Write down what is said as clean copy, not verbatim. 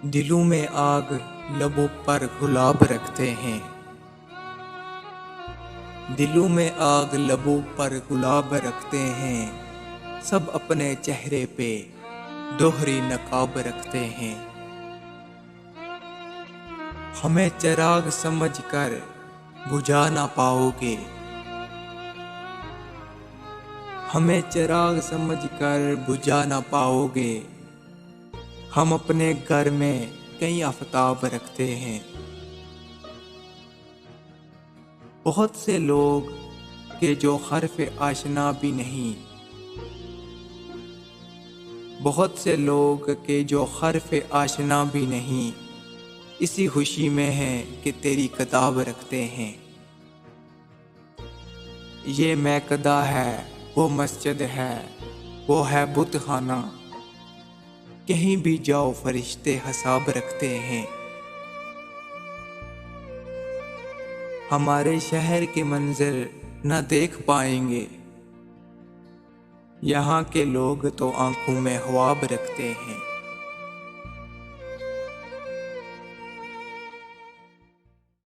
दिलों में आग, लबों पर गुलाब रखते हैं। दिलों में आग, लबों पर गुलाब रखते हैं। सब अपने चेहरे पे दोहरी नकाब रखते हैं। हमें चिराग समझकर बुझा ना पाओगे। हमें चिराग समझकर बुझा ना पाओगे। हम अपने घर में कई आफताब रखते हैं। बहुत से लोग के जो हर्फ आशना भी नहीं। बहुत से लोग के जो हर्फ आशना भी नहीं। इसी खुशी में है कि तेरी किताब रखते हैं। ये मैकदा है, वो मस्जिद है, वो है बुत खाना। कहीं भी जाओ फरिश्ते हिसाब रखते हैं। हमारे शहर के मंजर न देख पाएंगे। यहाँ के लोग तो आंखों में ख्वाब रखते हैं।